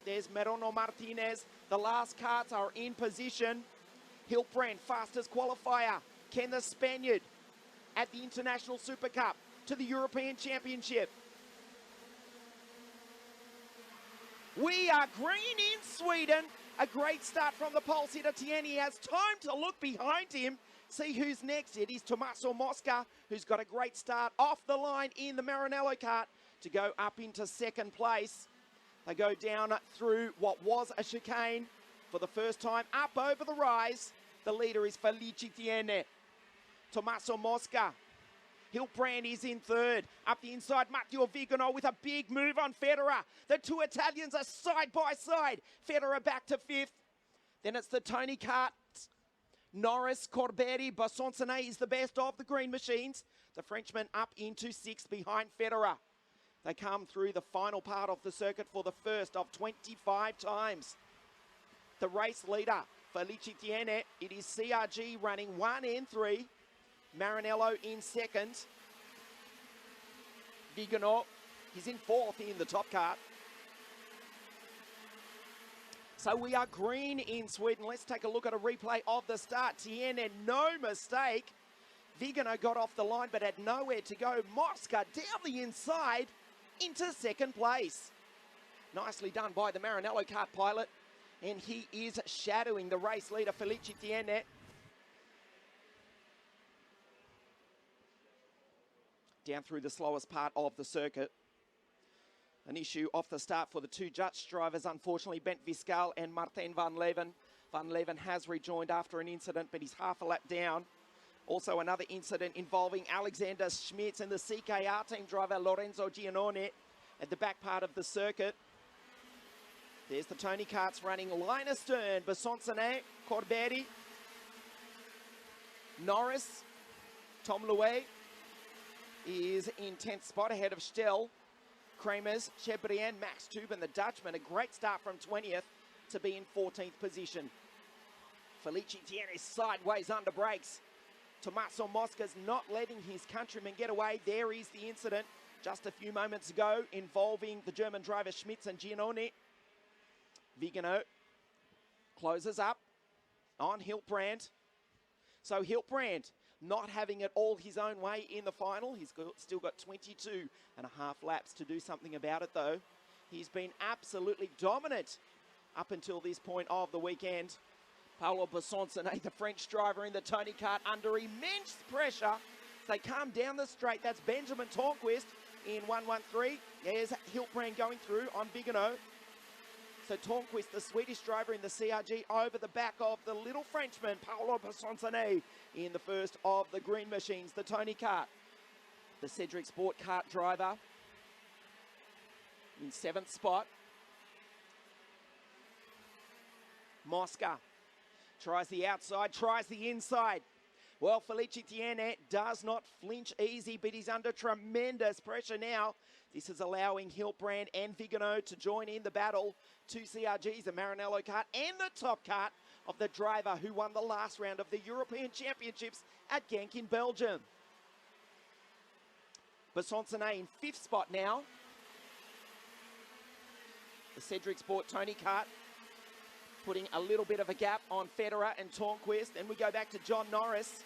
There's Merono Martinez. The last carts are in position. Hilbrand, fastest qualifier. Can the Spaniard at the International Super Cup to the European Championship? We are green in Sweden. A great start from the pole sitter Tien. He has time to look behind him, see who's next. It is Tommaso Mosca, who's got a great start off the line in the Maranello kart to go up into second place. They go down through what was a chicane for the first time, up over the rise. The leader is Felice Tiene. Tommaso Mosca. Hilbrand is in third. Up the inside, Matteo Vigano with a big move on Federer. The two Italians are side by side. Federer back to fifth. Then it's the Tony Kart. Norris, Corberi, Bassoncenet is the best of the green machines. The Frenchman up into sixth behind Federer. They come through the final part of the circuit for the first of 25 times. The race leader, Felice Tiene. It is CRG running 1 and 3. Maranello in second. Vigano, he's in fourth in the top cart. So we are green in Sweden. Let's take a look at a replay of the start. Tiene, no mistake. Vigano got off the line but had nowhere to go. Mosca down the inside into second place. Nicely done by the Maranello kart pilot. And he is shadowing the race leader, Felice Tiene. Down through the slowest part of the circuit. An issue off the start for the two Dutch drivers, unfortunately, Bent Viscal and Martijn van Leeuwen. Van Leeuwen has rejoined after an incident, but he's half a lap down. Also another incident involving Alexander Schmitz and the CKART team driver Lorenzo Giannone at the back part of the circuit. There's the Tony Karts running line astern. Bassoncenet, Corberi, Norris, Tom Louet is in 10th spot ahead of Stel. Kramers, Chebrien, Max Tubin, the Dutchman, a great start from 20th to be in 14th position. Felice Tiene is sideways under brakes. Tommaso Mosca's not letting his countrymen get away. There is the incident just a few moments ago involving the German driver Schmitz and Giannone. Vigano closes up on Hilbrand. So Hilbrand not having it all his own way in the final. He's still got 22 and a half laps to do something about it though. He's been absolutely dominant up until this point of the weekend. Paolo Bassoncenet, the French driver in the Tony Kart, under immense pressure. They come down the straight. That's Benjamin Tornquist in 113. There's Hilbrand going through on Vigano. So Tornquist, the Swedish driver in the CRG, over the back of the little Frenchman, Paolo Bassoncenet, in the first of the green machines, the Tony Kart. The Cedric Sport Kart driver in 7th spot. Mosca tries the outside, tries the inside. Well, Felice Tiene does not flinch easy, but he's under tremendous pressure now. This is allowing Hilbrand and Vigano to join in the battle. Two CRGs, the Maranello kart and the top kart of the driver who won the last round of the European Championships at Genk in Belgium. Bassoncenet in 5th spot now. The Cedric Sport Tony Kart putting a little bit of a gap on Federer and Tornquist. And we go back to John Norris.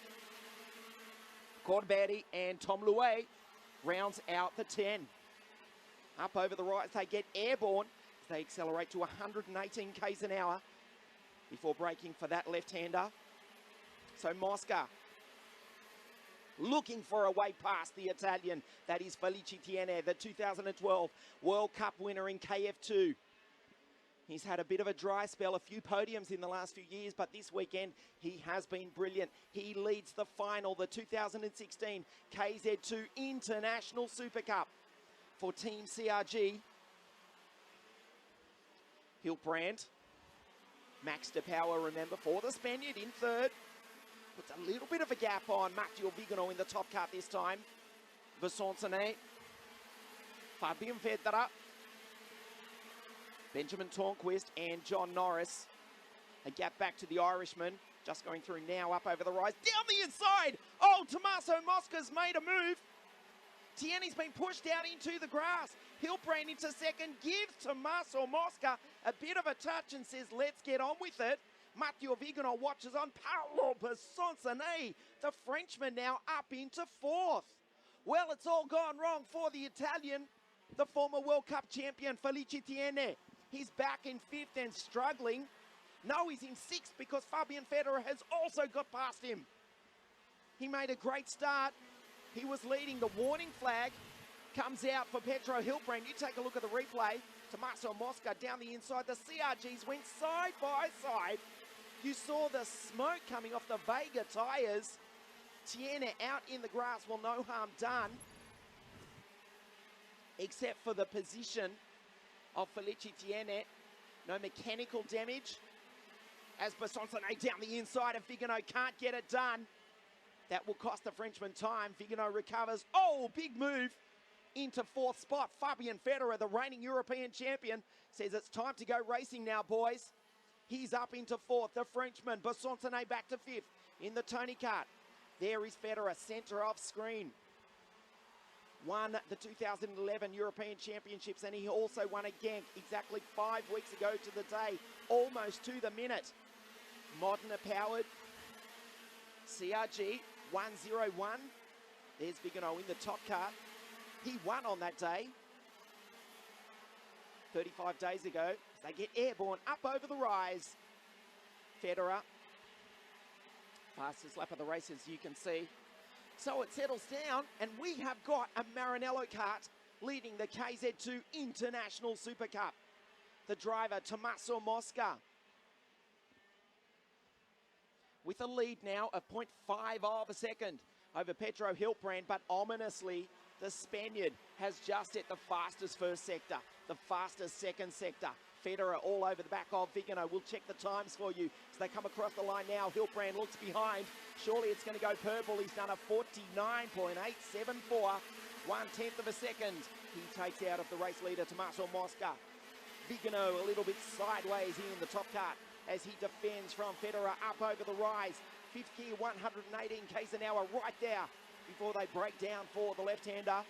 Corberi and Tom Louet rounds out the 10. Up over the right, they get airborne. They accelerate to 118 k's an hour before braking for that left-hander. So Mosca looking for a way past the Italian. That is Felice Tiene, the 2012 World Cup winner in KF2. He's had a bit of a dry spell, a few podiums in the last few years, but this weekend he has been brilliant. He leads the final, the 2016 KZ2 International Super Cup for Team CRG. Hilbrand, Max de Power, remember, for the Spaniard in 3rd. Puts a little bit of a gap on Matteo Vigano in the top cut this time. Bassoncenet, Fabian Federer, Benjamin Tornquist and John Norris. A gap back to the Irishman. Just going through now, up over the rise. Down the inside! Oh, Tommaso Mosca's made a move. Tienne's been pushed out into the grass. Hilbrand into second, gives Tommaso Mosca a bit of a touch and says, let's get on with it. Matteo Vigano watches on. Paolo Besancini, the Frenchman, now up into fourth. Well, it's all gone wrong for the Italian, the former World Cup champion, Felice Tienne. He's back in fifth and struggling. No, he's in sixth because Fabian Federer has also got past him. He made a great start. He was leading. The warning flag comes out for Petro Hilbrand. You take a look at the replay. Tommaso Mosca down the inside. The CRGs went side by side. You saw the smoke coming off the Vega tyres. Tienne out in the grass. Well, no harm done, except for the position of Felice Tienne. No mechanical damage. As Besancini down the inside and Vigano can't get it done. That will cost the Frenchman time. Vigano recovers. Oh, big move into fourth spot. Fabian Federer, the reigning European champion, says it's time to go racing now, boys. He's up into fourth. The Frenchman, Besancini, back to fifth in the TKART. There is Federer, centre off screen. Won the 2011 European Championships, and he also won a Genk exactly 5 weeks ago to the day, almost to the minute. Modena powered CRG 101. There's Vigano in the top cart. He won on that day 35 days ago. They get airborne up over the rise. Federer, fastest lap of the race, as you can see. So it settles down, and we have got a Maranello kart leading the KZ2 International Super Cup. The driver, Tommaso Mosca, with a lead now of 0.5 of a second over Petro Hilbrand, but ominously, the Spaniard has just hit the fastest first sector, the fastest second sector. Federer all over the back of Vigano. We'll check the times for you as they come across the line now. Hilbrand looks behind. Surely it's going to go purple. He's done a 49.874, 1/10 of a second. He takes out of the race leader, Tommaso Mosca. Vigano a little bit sideways here in the top cart as he defends from Federer up over the rise. Fifth gear, 118 k's an hour right there before they break down for the left-hander.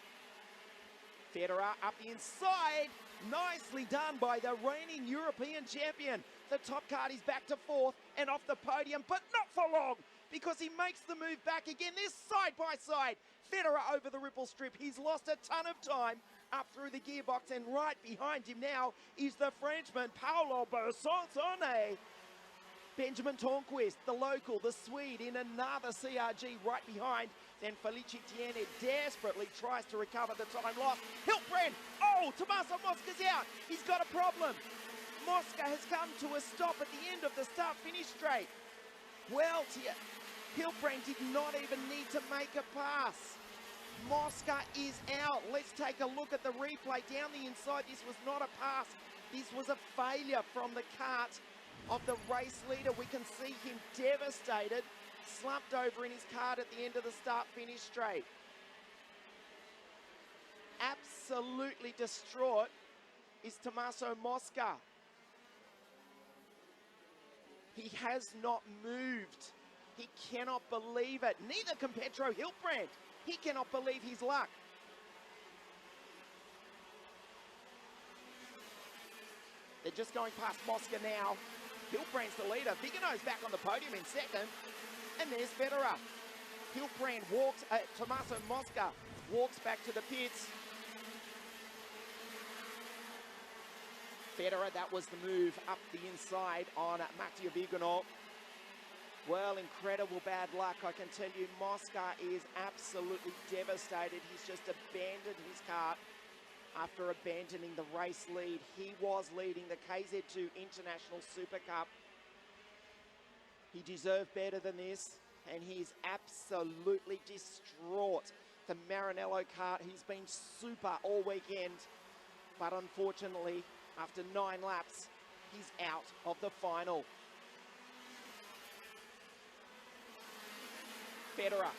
Federer up the inside. Nicely done by the reigning European champion. The top card is back to fourth and off the podium, but not for long because he makes the move back again. This side by side. Federer over the ripple strip. He's lost a ton of time up through the gearbox, and right behind him now is the Frenchman, Paolo Besancini. Benjamin Tornquist, the local, the Swede, in another CRG right behind. Then Felice Tienne desperately tries to recover the time lost. Hilbrand, oh, Tommaso Mosca's out. He's got a problem. Mosca has come to a stop at the end of the start-finish straight. Well, Hilbrand did not even need to make a pass. Mosca is out. Let's take a look at the replay down the inside. This was not a pass. This was a failure from the kart of the race leader. We can see him devastated, slumped over in his kart at the end of the start-finish straight. Absolutely distraught is Tommaso Mosca. He has not moved. He cannot believe it. Neither can Petro Hilbrand. He cannot believe his luck. They're just going past Mosca now. Hilbrand's the leader. Vigano's back on the podium in second. And there's Federer. Hilbrand walks, Tommaso Mosca walks back to the pits. Federer, that was the move up the inside on Matteo Vigano. Well, incredible bad luck. I can tell you, Mosca is absolutely devastated. He's just abandoned his kart after abandoning the race lead. He was leading the KZ2 International Super Cup. He deserved better than this, and he's absolutely distraught. The Maranello kart, he's been super all weekend, but unfortunately, after 9 laps, he's out of the final. Federer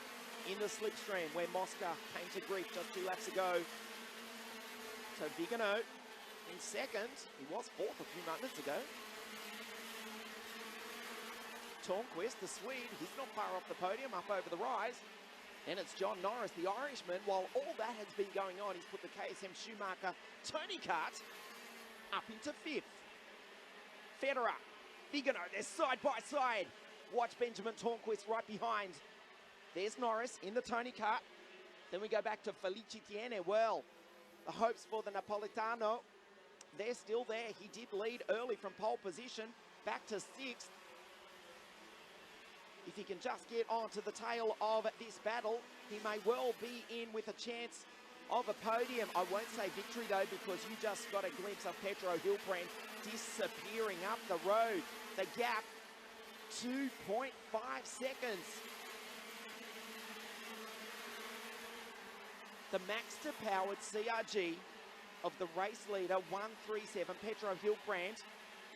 in the slipstream where Mosca came to grief just 2 laps ago. So Vigano in second. He was fourth a few moments ago. Tornquist, the Swede, he's not far off the podium, up over the rise. And it's John Norris, the Irishman. While all that has been going on, he's put the KSM Schumacher TKART up into 5th. Federer, Vigano, they're side by side. Watch Benjamin Tornquist right behind. There's Norris in the TKART. Then we go back to Felice Tiene. Well, the hopes for the Napolitano, they're still there. He did lead early from pole position, back to 6th. If he can just get onto the tail of this battle, he may well be in with a chance of a podium. I won't say victory though, because you just got a glimpse of Pedro Hilbrand disappearing up the road. The gap, 2.5 seconds. The Maxter-powered CRG of the race leader, 137, Pedro Hilbrand.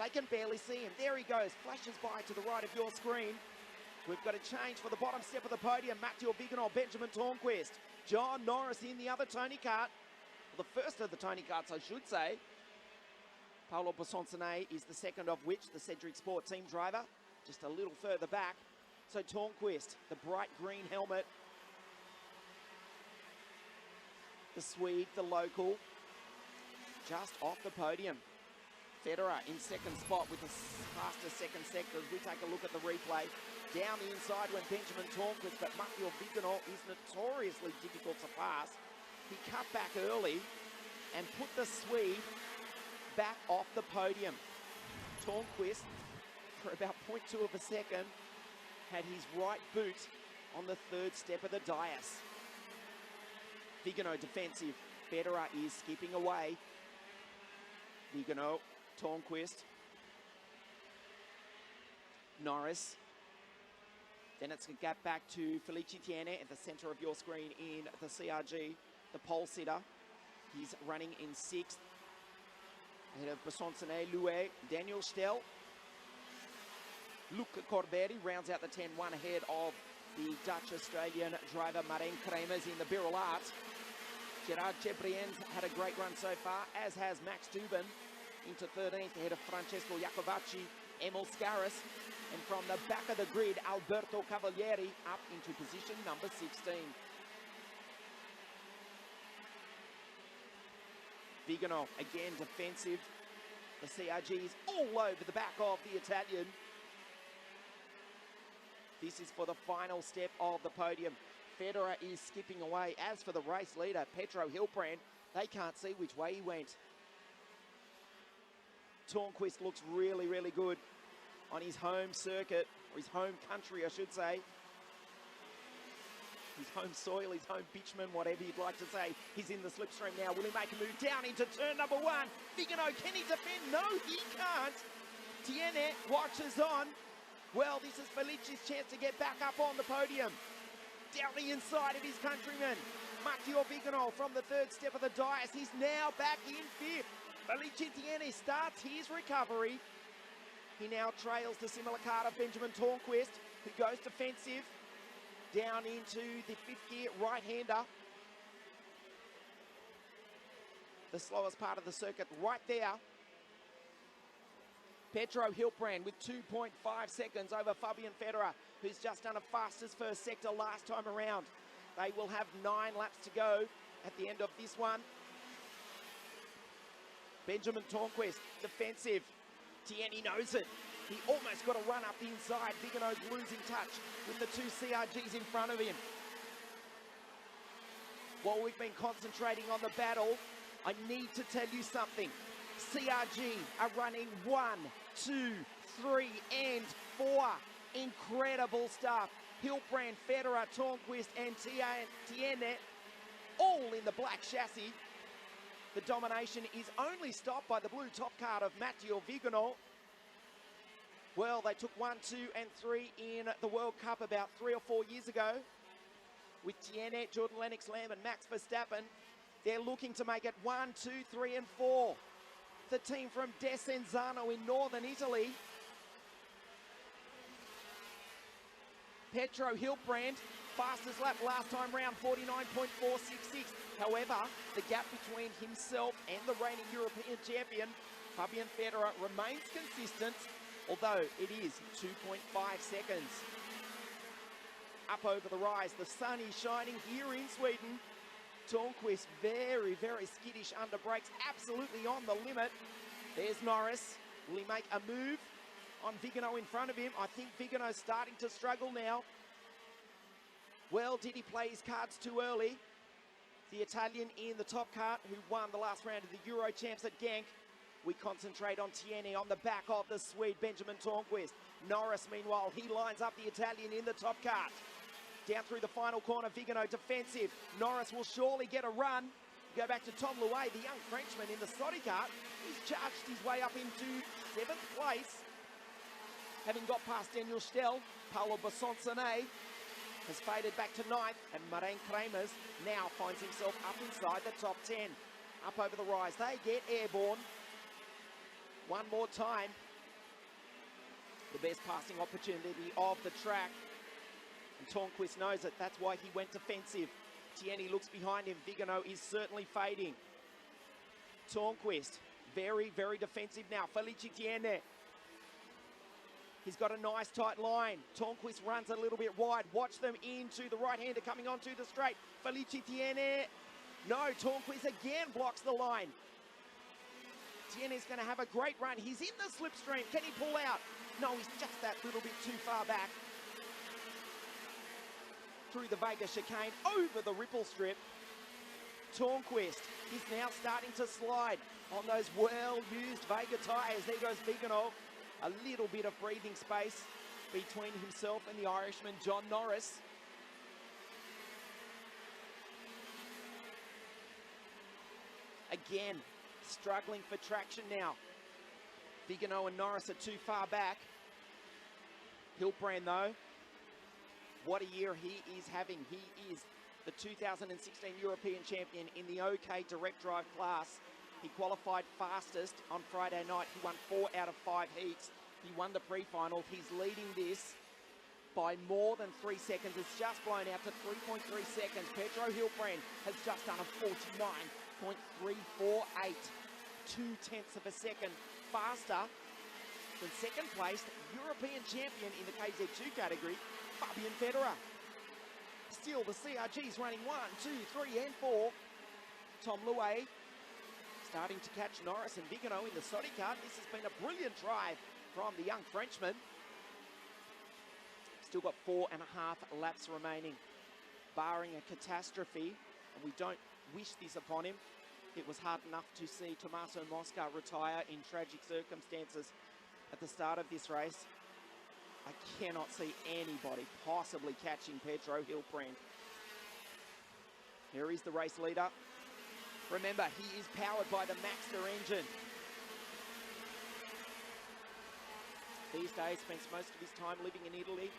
They can barely see him. There he goes, flashes by to the right of your screen. We've got a change for the bottom step of the podium. Matteo Vigano, Benjamin Tornquist. John Norris in the other TKART. Well, the first of the TKARTs, I should say. Paolo Bosonsone is the second of which, the Cedric Sport team driver. Just a little further back. So Tornquist, the bright green helmet. The Swede, the local, just off the podium. Federer in second spot with the fastest second sector. As we take a look at the replay. Down the inside went Benjamin Tornquist, but Matteo Vigano is notoriously difficult to pass. He cut back early and put the Swede back off the podium. Tornquist, for about 0.2 of a second, had his right boot on the third step of the dais. Vigano defensive. Federer is skipping away. Vigano, Tornquist, Norris. Then it's a gap back to Felice Tiene at the center of your screen in the CRG, the pole sitter. He's running in 6th. Ahead of Bosonsone, Louet, Daniel Stell. Luca Corberi rounds out the 10-1 ahead of the Dutch-Australian driver Marijn Kremers in the Birrell Art. Gerard Cebrien's had a great run so far, as has Max Dubin into 13th ahead of Francesco Iacovacci, Emil Scaris, and from the back of the grid, Alberto Cavalieri up into position number 16. Vigano, again defensive. The CRG is all over the back of the Italian. This is for the final step of the podium. Federer is skipping away. As for the race leader, Pedro Hilbrand, they can't see which way he went. Tornquist looks really, really good on his home circuit, or his home country, I should say. His home soil, his home bitumen, whatever you'd like to say. He's in the slipstream now. Will he make a move down into turn number 1? Vigano, can he defend? No, he can't. Tiene watches on. Well, this is Felici's chance to get back up on the podium. Down the inside of his countryman. Matteo Vigano from the third step of the dais. He's now back in 5th. Felice Tiene starts his recovery. He now trails the similar card of Benjamin Tornquist, who goes defensive down into the 5th gear right-hander. The slowest part of the circuit right there. Pedro Hilbrand with 2.5 seconds over Fabian Federer, who's just done a fastest first sector last time around. They will have 9 laps to go at the end of this one. Benjamin Tornquist, defensive. Tiene knows it. He almost got a run up the inside. Vigano's losing touch with the 2 CRGs in front of him. While we've been concentrating on the battle, I need to tell you something. CRG are running 1, 2, 3, and 4. Incredible stuff. Hilbrand, Federer, Tornquist, and Tiene, all in the black chassis. The domination is only stopped by the blue top card of Matteo Vigano. Well, they took 1, 2, and 3 in the World Cup about 3 or 4 years ago with Tiene, Jordan Lennox Lamb, and Max Verstappen. They're looking to make it 1, 2, 3, and 4. The team from Desenzano in northern Italy. Pedro Hilbrand, fastest lap last time round, 49.466. However, the gap between himself and the reigning European champion, Fabian Federer, remains consistent, although it is 2.5 seconds. up over the rise. The sun is shining here in Sweden. Tornquist very, very skittish under brakes, absolutely on the limit. There's Norris. Will he make a move on Vigano in front of him? I think Vigano's starting to struggle now. Well, did he play his cards too early? The Italian in the top cart who won the last round of the Euro Champs at Genk. We concentrate on Tieni on the back of the Swede, Benjamin Tornquist. Norris, meanwhile, he lines up the Italian in the top cart. Down through the final corner, Vigano defensive. Norris will surely get a run. Go back to Tom Louet, the young Frenchman in the Soddy cart. He's charged his way up into 7th place. Having got past Daniel Stell, Paolo Bassonsone has faded back to 9th, and Marijn Kremers now finds himself up inside the top 10. Up over the rise, they get airborne. One more time. The best passing opportunity of the track. And Tornquist knows it, that's why he went defensive. Tieni looks behind him, Vigano is certainly fading. Tornquist, very, very defensive now. Felice Tieni. He's got a nice tight line. Tornquist runs a little bit wide. Watch them into the right-hander coming onto the straight. Felice Tieni. No, Tornquist again blocks the line. Tieni's going to have a great run. He's in the slipstream. Can he pull out? No, he's just that little bit too far back. Through the Vega chicane, over the ripple strip. Tornquist is now starting to slide on those well-used Vega tyres. There goes Vigano. A little bit of breathing space between himself and the Irishman, John Norris. Again, struggling for traction now. Vigano and Norris are too far back. Hilbrand, though, what a year he is having. He is the 2016 European champion in the OK direct drive class. He qualified fastest on Friday night. He won 4 out of 5 heats. He won the pre-final. He's leading this by more than 3 seconds. It's just blown out to 3.3 seconds. Pedro Hilbrand has just done a 49.348. 2/10 of a second faster than second placed European champion in the KZ2 category, Fabian Federer. Still, the CRG's running 1, 2, 3, and 4. Tom Louet starting to catch Norris and Vigano in the Soddy cart. This has been a brilliant drive from the young Frenchman. Still got 4.5 laps remaining, barring a catastrophe, and we don't wish this upon him. It was hard enough to see Tommaso Mosca retire in tragic circumstances at the start of this race. I cannot see anybody possibly catching Pedro Hilbrand. Here is the race leader. Remember, he is powered by the Maxter engine. These days, spends most of his time living in Italy.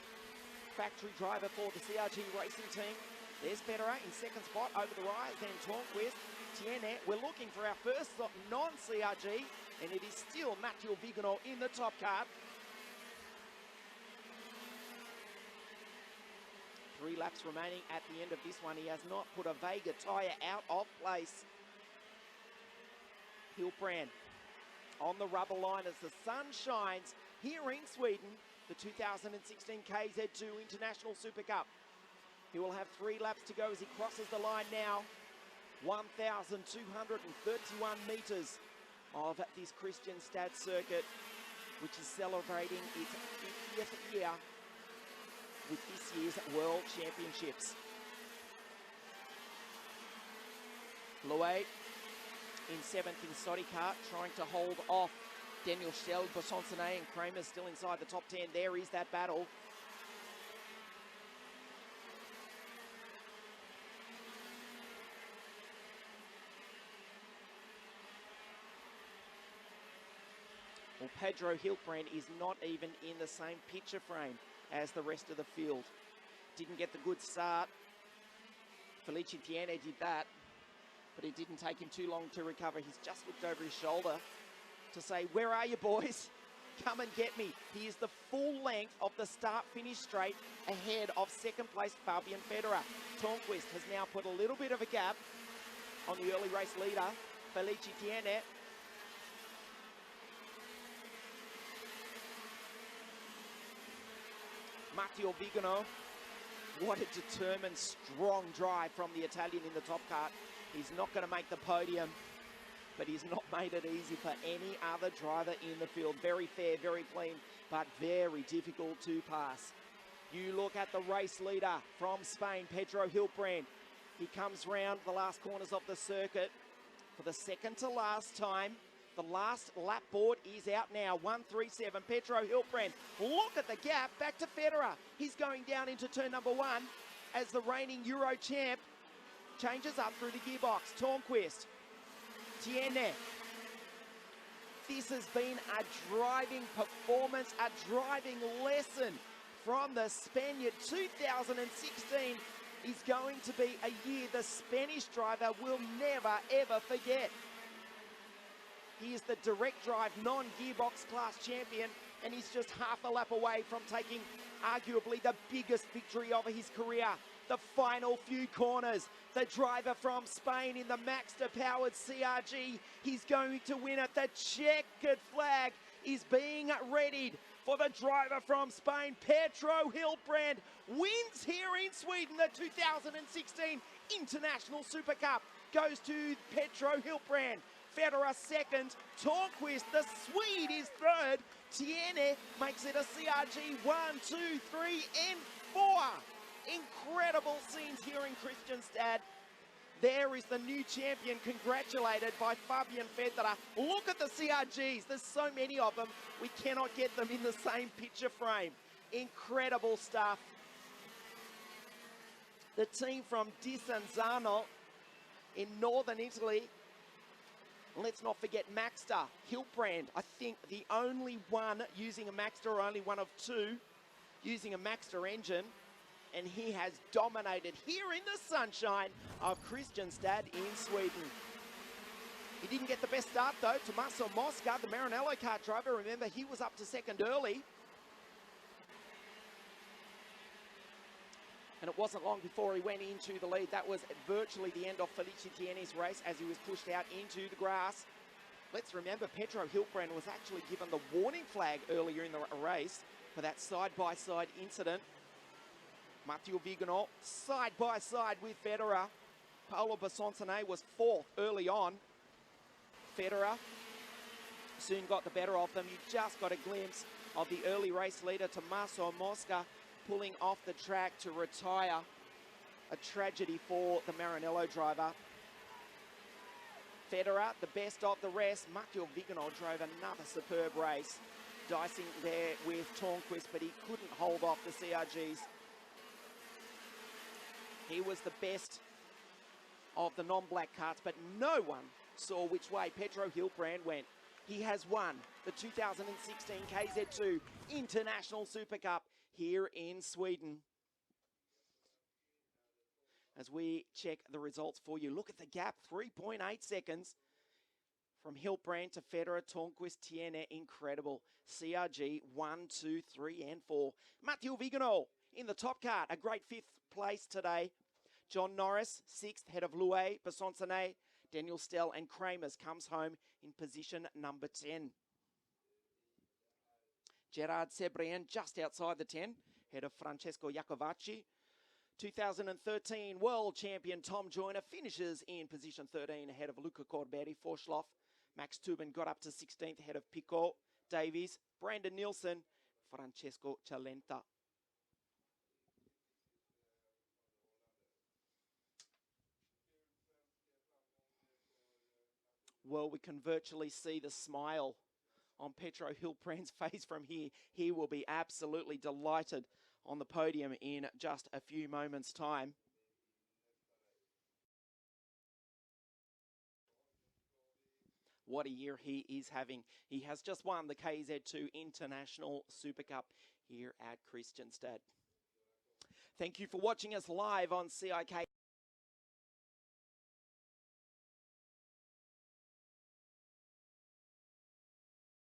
Factory driver for the CRG racing team. There's Federer in second spot over the rise, then Tornquist, Tieni. We're looking for our first non-CRG, and it is still Matteo Vigano in the top cart. 3 laps remaining at the end of this one. He has not put a Vega tyre out of place. Hilbrand on the rubber line as the sun shines here in Sweden, the 2016 KZ2 International Supercup. He will have 3 laps to go as he crosses the line now. 1,231 metres of this Kristianstad circuit, which is celebrating its 50th year with this year's World Championships. Louet in 7th in Soddy kart, trying to hold off Daniel Stell, Bassonsone and Kramer still inside the top 10. There is that battle. Well, Pedro Hilbrand is not even in the same picture frame as the rest of the field. Didn't get the good start. Felice Tieni did that, but it didn't take him too long to recover. He's just looked over his shoulder to say, where are you boys? Come and get me. He is the full length of the start-finish straight ahead of second place Fabian Federer. Tornquist has now put a little bit of a gap on the early race leader, Felice Tieni. Matteo Vigano What a determined, strong drive from the Italian in the top cart. He's not going to make the podium, but he's not made it easy for any other driver in the field. Very fair, very clean, but very difficult to pass. You look at the race leader from Spain, Pedro Hilbrand. He comes round the last corners of the circuit for the second to last time. The last lap board is out now, 1:37. Pedro Hilbrand, look at the gap, back to Federer. He's going down into turn number 1 as the reigning Euro champ changes up through the gearbox. Tornquist, Tiene. This has been a driving performance, a driving lesson from the Spaniard. 2016 is going to be a year the Spanish driver will never, ever forget. He is the direct drive, non-gearbox class champion, and he's just half a lap away from taking arguably the biggest victory of his career. The final few corners, the driver from Spain in the Maxter-powered CRG, he's going to win it. The checkered flag is being readied for the driver from Spain. Pedro Hilbrand wins here in Sweden. The 2016 International Supercup goes to Pedro Hilbrand. Federer second, Tornquist, the Swede, is third. Tiene makes it a CRG 1, 2, 3, and 4. Incredible scenes here in Kristianstad. There is the new champion, congratulated by Fabian Federer. Look at the CRGs, there's so many of them, we cannot get them in the same picture frame. Incredible stuff. The team from Desenzano in northern Italy. Let's not forget Maxter, Hilbrand, I think the only one using a Maxter, or only one of two using a Maxter engine. And he has dominated here in the sunshine of Kristianstad in Sweden. He didn't get the best start though. Tommaso Mosca, the Maranello kart driver, remember he was up to second early. And it wasn't long before he went into the lead. That was virtually the end of Felice Tiene's race as he was pushed out into the grass. Let's remember Pedro Hilbrand was actually given the warning flag earlier in the race for that side-by-side incident. Matteo Vigano side-by-side with Federer. Paolo Bassontone was fourth early on. Federer soon got the better of them. You just got a glimpse of the early race leader, Tommaso Mosca, pulling off the track to retire. A tragedy for the Maranello driver. Federer, the best of the rest. Matteo Vigano drove another superb race, dicing there with Tornquist, but he couldn't hold off the CRGs. He was the best of the non-black karts, but no one saw which way Pedro Hilbrand went. He has won the 2016 KZ2 International Supercup here in Sweden. As we check the results for you, look at the gap, 3.8 seconds from Hilbrand to Federer, Tornquist, Tiene. Incredible. CRG 1, 2, 3, and 4. Matteo Vigano in the top cart, a great fifth place today. John Norris, sixth, head of Louet, Bassontone, Daniel Stell, and Kramers comes home in position number 10. Gerard Sebrien just outside the 10, head of Francesco Iacovacci. 2013 world champion Tom Joyner finishes in position 13, ahead of Luca Corberi, Forschloff. Max Tubin got up to 16th, ahead of Picot, Davies, Brandon Nielsen, Francesco Cialenta. Well, we can virtually see the smile on Pedro Hilbrand's face from here. He will be absolutely delighted on the podium in just a few moments' time. What a year he is having. He has just won the KZ2 International Supercup here at Kristianstad. Thank you for watching us live on CIK.